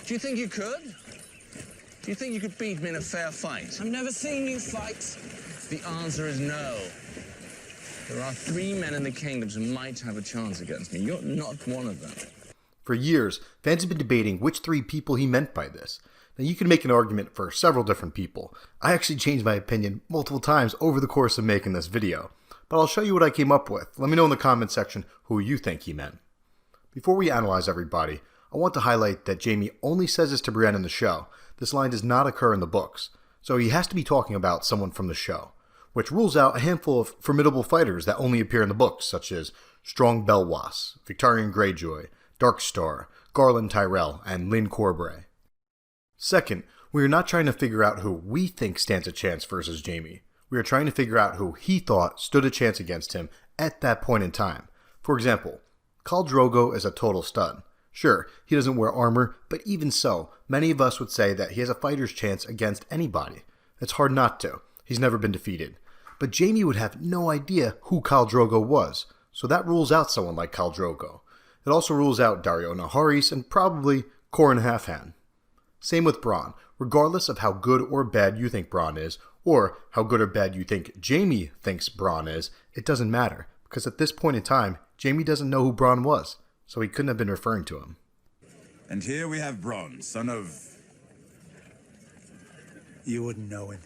Do you think you could? Do you think you could beat me in a fair fight? I've never seen you fight. The answer is no. There are 3 men in the kingdoms who might have a chance against me. You're not one of them. For years, fans have been debating which 3 people he meant by this. Now, you can make an argument for several different people. I actually changed my opinion multiple times over the course of making this video. But I'll show you what I came up with. Let me know in the comment section who you think he meant. Before we analyze everybody, I want to highlight that Jaime only says this to Brienne in the show. This line does not occur in the books, so he has to be talking about someone from the show, which rules out a handful of formidable fighters that only appear in the books, such as Strong Belwas, Victarion Greyjoy, Darkstar, Garland Tyrell, and Lyn Corbray. Second, we are not trying to figure out who we think stands a chance versus Jaime. We are trying to figure out who he thought stood a chance against him at that point in time. For example, Khal Drogo is a total stud. Sure, he doesn't wear armor, but even so, many of us would say that he has a fighter's chance against anybody. It's hard not to. He's never been defeated. But Jaime would have no idea who Khal Drogo was, so that rules out someone like Khal Drogo. It also rules out Daario Naharis and probably Qhorin Halfhand. Same with Bronn. Regardless of how good or bad you think Bronn is, or how good or bad you think Jaime thinks Bronn is, it doesn't matter, because at this point in time, Jaime doesn't know who Bronn was, so he couldn't have been referring to him. And here we have Bronn, son of... You wouldn't know him.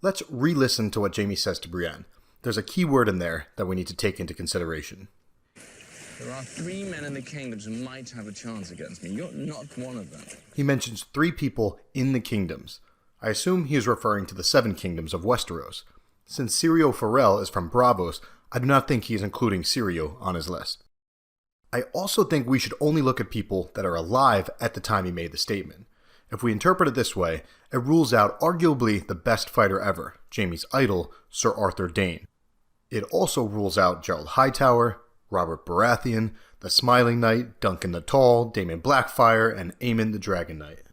Let's re-listen to what Jaime says to Brienne. There's a key word in there that we need to take into consideration. There are 3 men in the kingdoms who might have a chance against me. You're not one of them. He mentions 3 people in the kingdoms. I assume he is referring to the 7 kingdoms of Westeros. Since Syrio Forel is from Braavos, I do not think he is including Syrio on his list. I also think we should only look at people that are alive at the time he made the statement. If we interpret it this way, it rules out arguably the best fighter ever, Jaime's idol, Sir Arthur Dayne. It also rules out Gerald Hightower, Robert Baratheon, the Smiling Knight, Duncan the Tall, Daemon Blackfyre, and Aemon the Dragon Knight.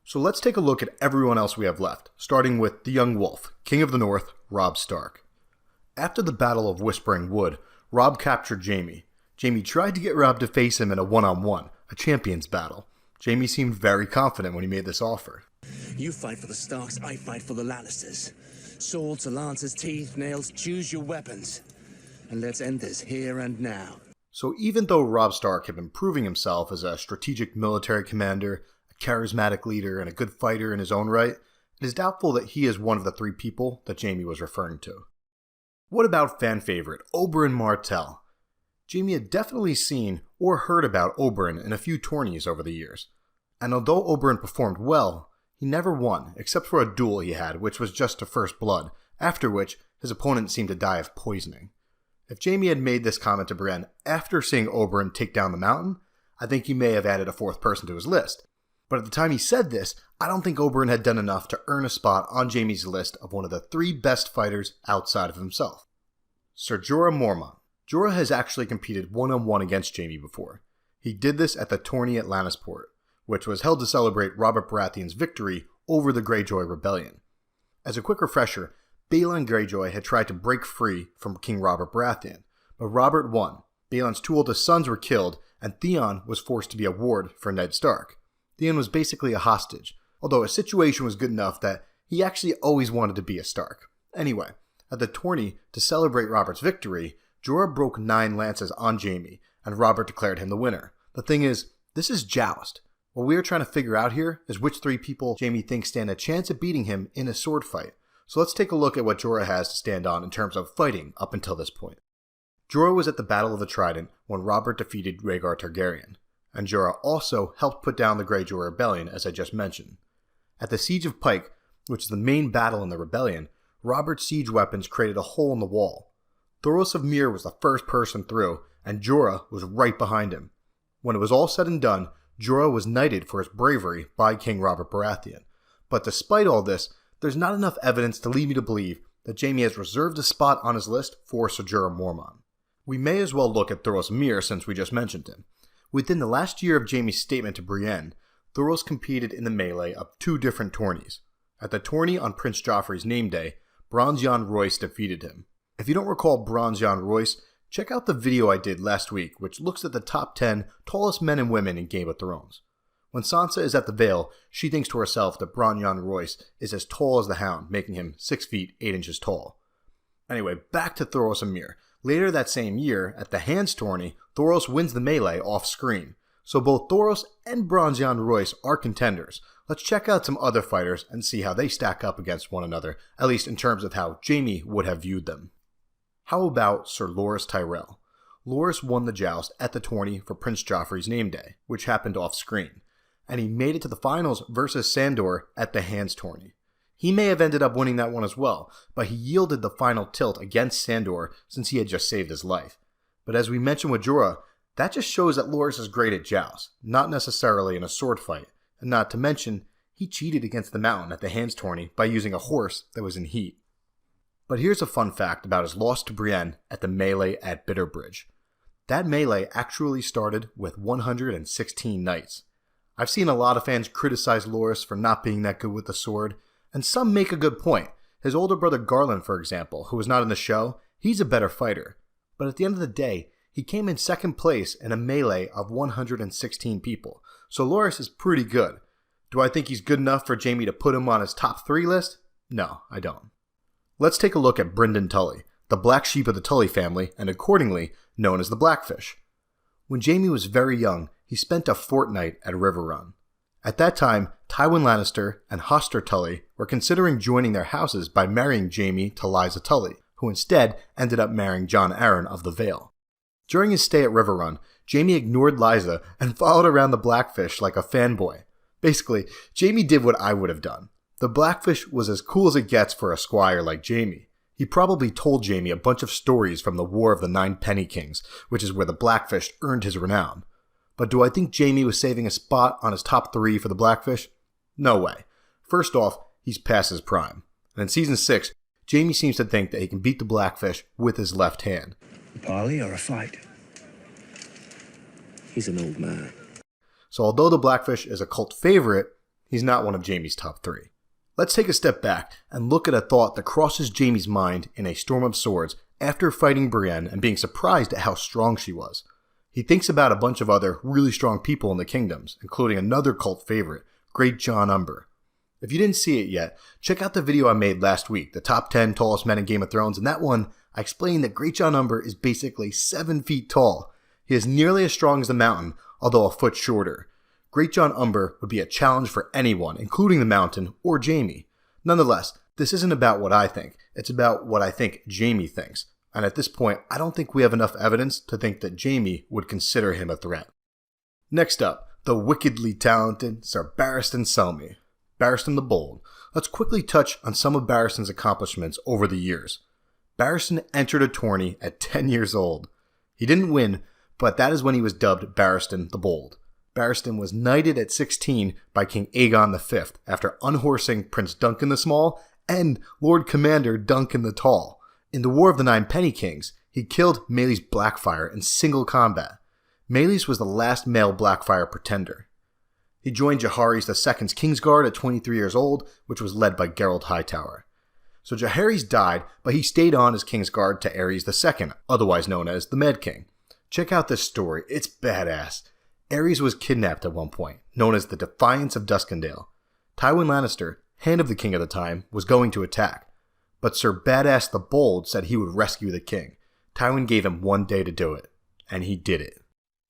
So let's take a look at everyone else we have left, starting with the Young Wolf, King of the North, Robb Stark. After the Battle of Whispering Wood, Robb captured Jaime. Jaime tried to get Robb to face him in a one-on-one, a champions battle. Jaime seemed very confident when he made this offer. You fight for the Starks, I fight for the Lannisters. Swords to lances, teeth, nails, choose your weapons. And let's end this here and now. So even though Robb Stark had been proving himself as a strategic military commander, a charismatic leader, and a good fighter in his own right, it is doubtful that he is one of the 3 people that Jaime was referring to. What about fan favorite Oberyn Martell? Jaime had definitely seen or heard about Oberyn in a few tourneys over the years. And although Oberyn performed well, he never won, except for a duel he had, which was just to first blood, after which his opponent seemed to die of poisoning. If Jaime had made this comment to Brienne after seeing Oberyn take down the mountain, I think he may have added a 4th person to his list. But at the time he said this, I don't think Oberyn had done enough to earn a spot on Jaime's list of one of the 3 best fighters outside of himself. Ser Jorah Mormont. Jorah has actually competed one-on-one against Jaime before. He did this at the tourney at Lannisport, which was held to celebrate Robert Baratheon's victory over the Greyjoy Rebellion. As a quick refresher, Balon Greyjoy had tried to break free from King Robert Baratheon, but Robert won. Balon's 2 oldest sons were killed, and Theon was forced to be a ward for Ned Stark. Theon was basically a hostage, although his situation was good enough that he actually always wanted to be a Stark. Anyway, at the tourney, to celebrate Robert's victory, Jorah broke 9 lances on Jaime, and Robert declared him the winner. The thing is, this is joust. What we are trying to figure out here is which 3 people Jaime thinks stand a chance at beating him in a sword fight. So let's take a look at what Jorah has to stand on in terms of fighting up until this point. Jorah was at the Battle of the Trident when Robert defeated Rhaegar Targaryen, and Jorah also helped put down the Greyjoy Rebellion, as I just mentioned. At the Siege of Pike, which is the main battle in the rebellion, Robert's siege weapons created a hole in the wall. Thoros of Myr was the first person through, and Jorah was right behind him. When it was all said and done, Jorah was knighted for his bravery by King Robert Baratheon. But despite all this, there's not enough evidence to lead me to believe that Jaime has reserved a spot on his list for Ser Jorah Mormont. We may as well look at Thoros of Myr since we just mentioned him. Within the last year of Jaime's statement to Brienne, Thoros competed in the melee of 2 different tourneys. At the tourney on Prince Joffrey's name day, Bronze Yohn Royce defeated him. If you don't recall Bronze Yohn Royce, check out the video I did last week which looks at the top 10 tallest men and women in Game of Thrones. When Sansa is at the Vale, she thinks to herself that Bronn Royce is as tall as the Hound, making him 6 feet 8 inches tall. Anyway, back to Thoros and Myr. Later that same year, at the Hands tourney, Thoros wins the melee off-screen. So both Thoros and Bronn Royce are contenders. Let's check out some other fighters and see how they stack up against one another, at least in terms of how Jaime would have viewed them. How about Sir Loras Tyrell? Loras won the joust at the tourney for Prince Joffrey's name day, which happened off-screen, and he made it to the finals versus Sandor at the Hands tourney. He may have ended up winning that one as well, but he yielded the final tilt against Sandor since he had just saved his life. But as we mentioned with Jorah, that just shows that Loras is great at jousts, not necessarily in a sword fight, and not to mention, he cheated against the Mountain at the Hands tourney by using a horse that was in heat. But here's a fun fact about his loss to Brienne at the melee at Bitterbridge. That melee actually started with 116 knights. I've seen a lot of fans criticize Loras for not being that good with the sword, and some make a good point. His older brother Garland, for example, who was not in the show, he's a better fighter. But at the end of the day, he came in second place in a melee of 116 people, so Loras is pretty good. Do I think he's good enough for Jaime to put him on his top 3 list? No, I don't. Let's take a look at Brynden Tully, the black sheep of the Tully family, and accordingly known as the Blackfish. When Jaime was very young, he spent a fortnight at Riverrun. At that time, Tywin Lannister and Hoster Tully were considering joining their houses by marrying Jaime to Lysa Tully, who instead ended up marrying Jon Arryn of the Vale. During his stay at Riverrun, Jaime ignored Lysa and followed around the Blackfish like a fanboy. Basically, Jaime did what I would have done. The Blackfish was as cool as it gets for a squire like Jaime. He probably told Jaime a bunch of stories from the War of the Nine Penny Kings, which is where the Blackfish earned his renown. But do I think Jaime was saving a spot on his top 3 for the Blackfish? No way. First off, he's past his prime. And in Season 6, Jaime seems to think that he can beat the Blackfish with his left hand. A parley or a fight? He's an old man. So although the Blackfish is a cult favorite, he's not one of Jaime's top 3. Let's take a step back and look at a thought that crosses Jaime's mind in A Storm of Swords after fighting Brienne and being surprised at how strong she was. He thinks about a bunch of other really strong people in the kingdoms, including another cult favorite, Great Jon Umber. If you didn't see it yet, check out the video I made last week, the top 10 tallest men in Game of Thrones. In that one, I explained that Great Jon Umber is basically 7 feet tall. He is nearly as strong as the Mountain, although a foot shorter. Great Jon Umber would be a challenge for anyone, including the Mountain or Jaime. Nonetheless, this isn't about what I think, it's about what I think Jaime thinks. And at this point, I don't think we have enough evidence to think that Jaime would consider him a threat. Next up, the wickedly talented Sir Barristan Selmy. Barristan the Bold. Let's quickly touch on some of Barristan's accomplishments over the years. Barristan entered a tourney at 10 years old. He didn't win, but that is when he was dubbed Barristan the Bold. Barristan was knighted at 16 by King Aegon V after unhorsing Prince Duncan the Small and Lord Commander Duncan the Tall. In the War of the Nine Penny Kings, he killed Maelys Blackfyre in single combat. Maelys was the last male Blackfyre pretender. He joined Jaehaerys II's Kingsguard at 23 years old, which was led by Geralt Hightower. So Jaehaerys died, but he stayed on as Kingsguard to Aerys II, otherwise known as the Mad King. Check out this story, it's badass. Aerys was kidnapped at one point, known as the Defiance of Duskendale. Tywin Lannister, hand of the king at the time, was going to attack. But Sir Badass the Bold said he would rescue the king. Tywin gave him 1 day to do it, and he did it.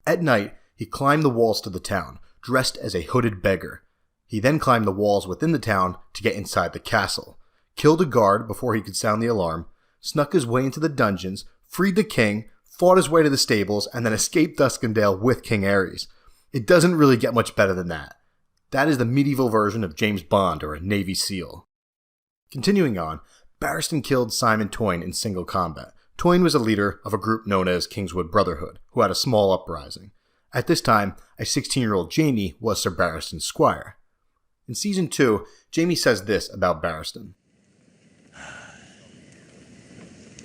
At night, he climbed the walls to the town, dressed as a hooded beggar. He then climbed the walls within the town to get inside the castle, killed a guard before he could sound the alarm, snuck his way into the dungeons, freed the king, fought his way to the stables, and then escaped Duskendale with King Aerys. It doesn't really get much better than that. That is the medieval version of James Bond or a Navy SEAL. Continuing on, Barristan killed Simon Toyne in single combat. Toyne was a leader of a group known as Kingswood Brotherhood, who had a small uprising. At this time, a 16-year-old Jaime was Sir Barristan's squire. In Season 2, Jaime says this about Barristan.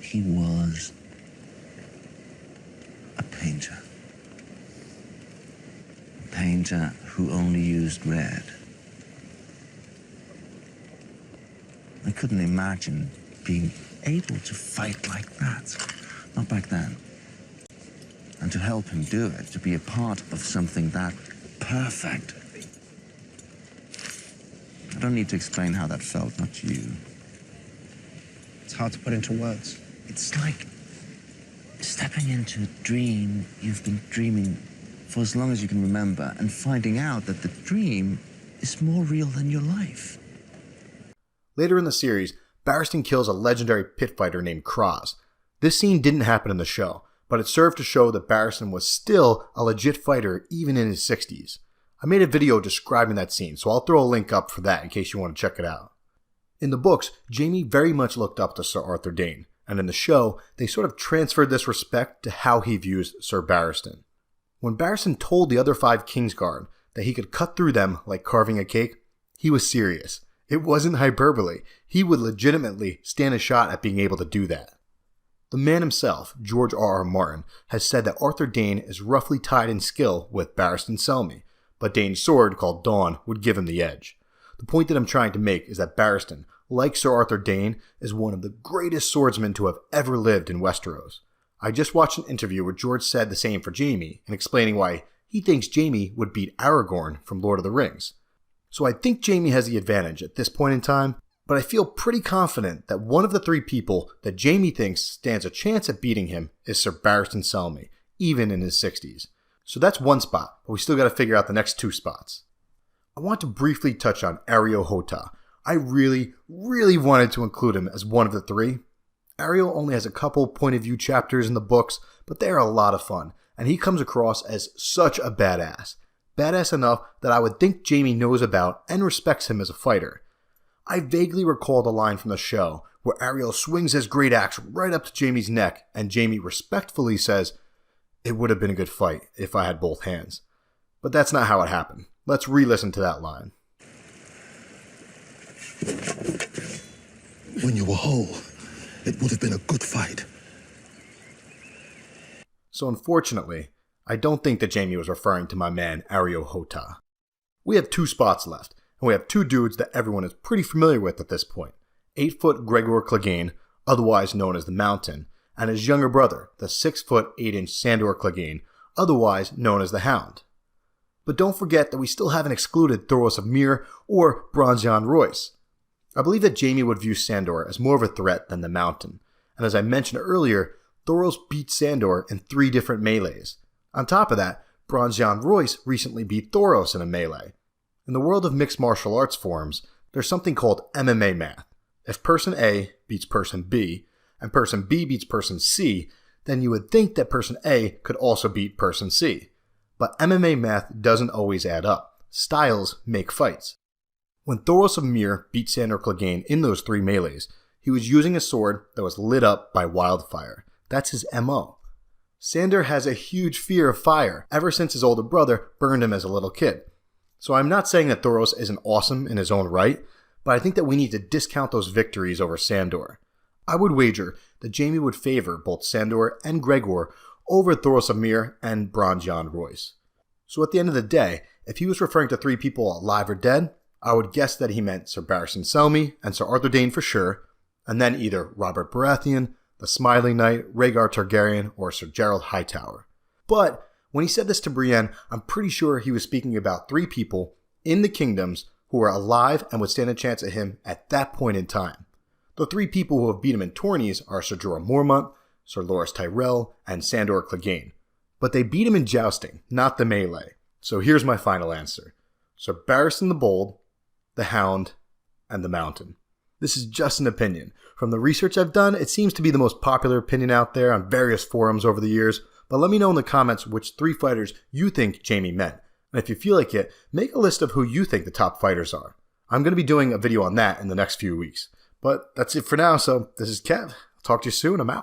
He was a painter. A painter who only used red. I couldn't imagine being able to fight like that. Not back then. And to help him do it, to be a part of something that perfect, don't need to explain how that felt, not you. It's hard to put into words. It's like stepping into a dream you've been dreaming for as long as you can remember and finding out that the dream is more real than your life. Later in the series, Barristan kills a legendary pit fighter named Kraz. This scene didn't happen in the show, but it served to show that Barristan was still a legit fighter even in his 60s. I made a video describing that scene, so I'll throw a link up for that in case you want to check it out. In the books, Jaime very much looked up to Sir Arthur Dayne, and in the show, they sort of transferred this respect to how he views Sir Barristan. When Barristan told the other 5 Kingsguard that he could cut through them like carving a cake, he was serious. It wasn't hyperbole. He would legitimately stand a shot at being able to do that. The man himself, George R.R. Martin, has said that Arthur Dayne is roughly tied in skill with Barristan Selmy, but Dayne's sword, called Dawn, would give him the edge. The point that I'm trying to make is that Barristan, like Sir Arthur Dayne, is one of the greatest swordsmen to have ever lived in Westeros. I just watched an interview where George said the same for Jaime, and explaining why he thinks Jaime would beat Aragorn from Lord of the Rings. So I think Jaime has the advantage at this point in time, but I feel pretty confident that one of the 3 people that Jaime thinks stands a chance at beating him is Sir Barristan Selmy, even in his 60s. So that's one spot, but we still got to figure out the next 2 spots. I want to briefly touch on Areo Hotah. I really wanted to include him as one of the 3. Ariel only has a couple point of view chapters in the books, but they are a lot of fun, and he comes across as such a badass. Badass enough that I would think Jaime knows about and respects him as a fighter. I vaguely recall the line from the show where Ariel swings his great axe right up to Jaime's neck, and Jaime respectfully says, "It would have been a good fight if I had both hands." But that's not how it happened. Let's re-listen to that line. When you were whole, it would have been a good fight. So unfortunately, I don't think that Jaime was referring to my man Areo Hotah. We have 2 spots left, and we have 2 dudes that everyone is pretty familiar with at this point. 8-foot Gregor Clegane, otherwise known as the Mountain, and his younger brother, the 6-foot 8-inch Sandor Clegane, otherwise known as the Hound. But don't forget that we still haven't excluded Thoros of Myr or Bronzion Royce. I believe that Jaime would view Sandor as more of a threat than the Mountain, and as I mentioned earlier, Thoros beat Sandor in 3 different melees. On top of that, Bronzion Royce recently beat Thoros in a melee. In the world of mixed martial arts forums, there's something called MMA math. If person A beats person B, and person B beats person C, then you would think that person A could also beat person C. But MMA math doesn't always add up. Styles make fights. When Thoros of Myr beat Sandor Clegane in those 3 melees, he was using a sword that was lit up by wildfire. That's his MO. Sandor has a huge fear of fire ever since his older brother burned him as a little kid. So I'm not saying that Thoros isn't awesome in his own right, but I think that we need to discount those victories over Sandor. I would wager that Jaime would favor both Sandor and Gregor over Thoros of Myr and Bronzion Royce. So at the end of the day, if he was referring to 3 people alive or dead, I would guess that he meant Sir Barristan Selmy and Sir Arthur Dayne for sure, and then either Robert Baratheon, the Smiling Knight, Rhaegar Targaryen, or Sir Gerald Hightower. But when he said this to Brienne, I'm pretty sure he was speaking about 3 people in the kingdoms who were alive and would stand a chance at him at that point in time. The 3 people who have beat him in tourneys are Sir Jorah Mormont, Sir Loras Tyrell, and Sandor Clegane. But they beat him in jousting, not the melee. So here's my final answer. Sir Barristan the Bold, the Hound, and the Mountain. This is just an opinion. From the research I've done, it seems to be the most popular opinion out there on various forums over the years, but let me know in the comments which 3 fighters you think Jaime meant. And if you feel like it, make a list of who you think the top fighters are. I'm going to be doing a video on that in the next few weeks. But that's it for now, so this is Kev. I'll talk to you soon. I'm out.